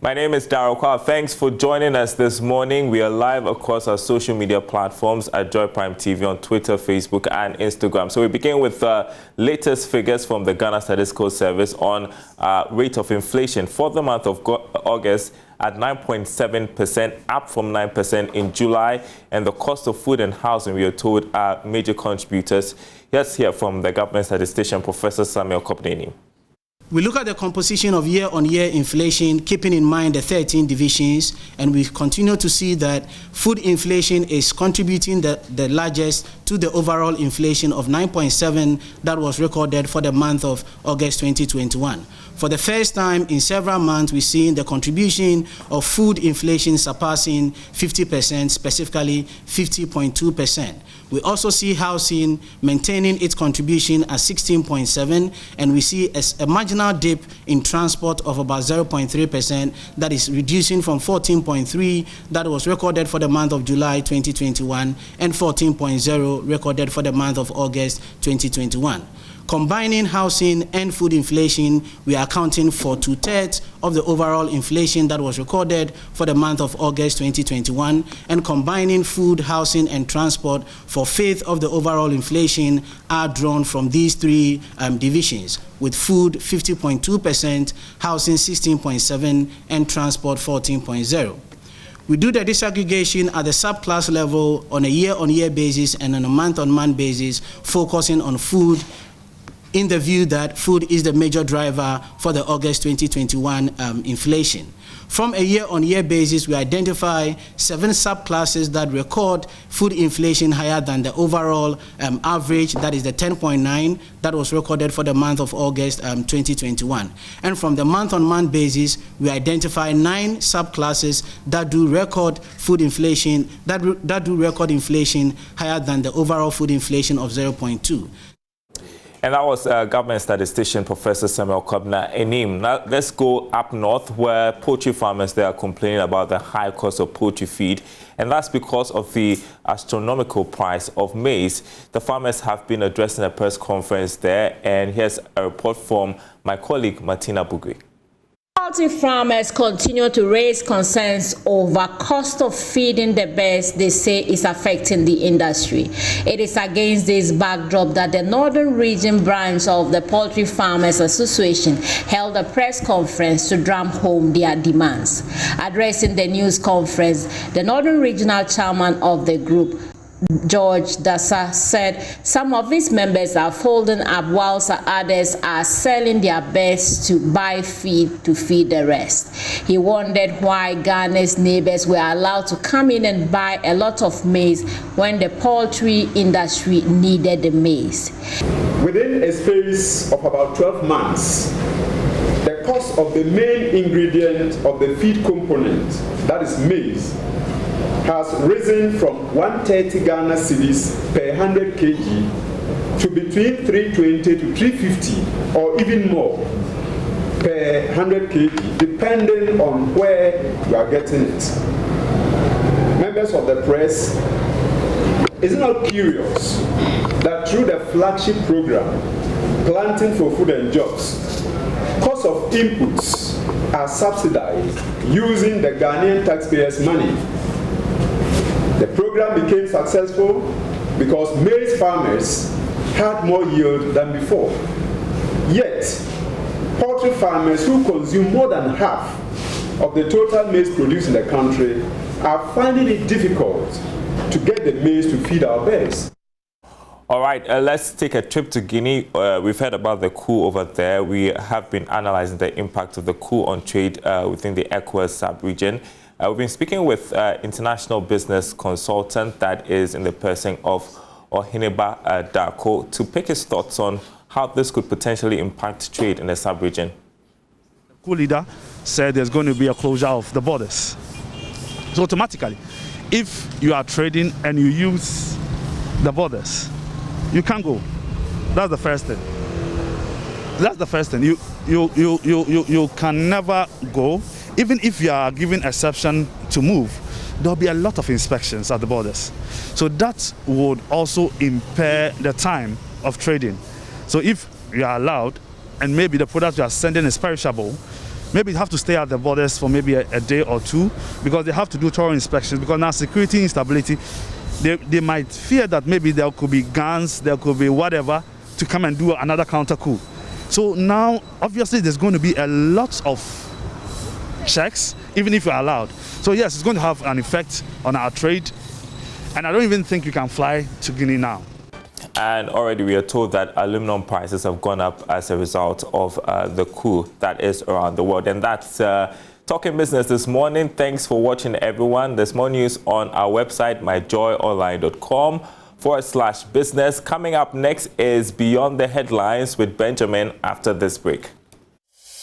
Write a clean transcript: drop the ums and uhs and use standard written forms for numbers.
My name is Darryl Kwa. Thanks for joining us this morning. We are live across our social media platforms at Joy Prime TV on Twitter, Facebook, and Instagram. So we begin with the latest figures from the Ghana Statistical Service on rate of inflation for the month of August at 9.7%, up from 9% in July. And the cost of food and housing, we are told, are major contributors. Let's hear from the government statistician, Professor Samuel Kopneni. We look at the composition of year-on-year inflation, keeping in mind the 13 divisions, and we continue to see that food inflation is contributing the largest to the overall inflation of 9.7 that was recorded for the month of August 2021. For the first time in several months, we're seeing the contribution of food inflation surpassing 50%, specifically 50.2%. We also see housing maintaining its contribution at 16.7%, and we see a marginal dip in transport of about 0.3%, that is reducing from 14.3 that was recorded for the month of July 2021 and 14.0 recorded for the month of August 2021. Combining housing and food inflation, we are accounting for 2/3 of the overall inflation that was recorded for the month of August 2021, and combining food, housing, and transport for 1/5 of the overall inflation are drawn from these three divisions, with food 50.2%, housing 16.7%, and transport 14.0%. We do the disaggregation at the subclass level on a year-on-year basis and on a month-on-month basis, focusing on food, in the view that food is the major driver for the August 2021 inflation. From a year-on-year basis, we identify 7 subclasses that record food inflation higher than the overall average, that is the 10.9 that was recorded for the month of August 2021. And from the month-on-month basis, we identify 9 subclasses that do record food inflation, that do record inflation higher than the overall food inflation of 0.2. And that was government statistician Professor Samuel Kopneni. Now let's go up north, where poultry farmers there are complaining about the high cost of poultry feed, and that's because of the astronomical price of maize. The farmers have been addressing a press conference there, and here's a report from my colleague Martina Bugui. Poultry farmers continue to raise concerns over cost of feeding the birds they say is affecting the industry. It is against this backdrop that the Northern Region branch of the Poultry Farmers Association held a press conference to drum home their demands. Addressing the news conference, the Northern Regional Chairman of the group, George Dasa, said some of its members are folding up whilst others are selling their best to buy feed to feed the rest. He wondered why Ghana's neighbors were allowed to come in and buy a lot of maize when the poultry industry needed the maize. Within a space of about 12 months, the cost of the main ingredient of the feed component, that is maize, has risen from 130 Ghana cedis per 100 kg to between 320 to 350 or even more per 100 kg, depending on where you are getting it. Members of the press, is it not curious that through the flagship program, Planting for Food and Jobs, cost of inputs are subsidized using the Ghanaian taxpayers' money? The program became successful because maize farmers had more yield than before. Yet, poultry farmers who consume more than half of the total maize produced in the country are finding it difficult to get the maize to feed our birds. All right, let's take a trip to Guinea. We've heard about the coup over there. We have been analyzing the impact of the coup on trade within the ECOWAS sub-region. We've been speaking with international business consultant that is in the person of Ohineba Darko to pick his thoughts on how this could potentially impact trade in the sub-region. The coup leader said there's going to be a closure of the borders. So automatically, if you are trading and you use the borders, you can't go. That's the first thing. That's the first thing. You can never go. Even if you are given exception to move, there'll be a lot of inspections at the borders. So that would also impair the time of trading. So if you are allowed, and maybe the product you are sending is perishable, maybe have to stay at the borders for maybe a day or two, because they have to do thorough inspections, because now security instability, they might fear that maybe there could be guns, there could be whatever to come and do another counter coup. So now, obviously, there's going to be a lot of checks, even if you're allowed. So yes, it's going to have an effect on our trade, and I don't even think you can fly to Guinea now. And already we are told that aluminum prices have gone up as a result of the coup that is around the world. And that's Talking Business this morning. Thanks for watching, everyone. There's more news on our website, myjoyonline.com/business. Coming up next is Beyond the Headlines with Benjamin after this break.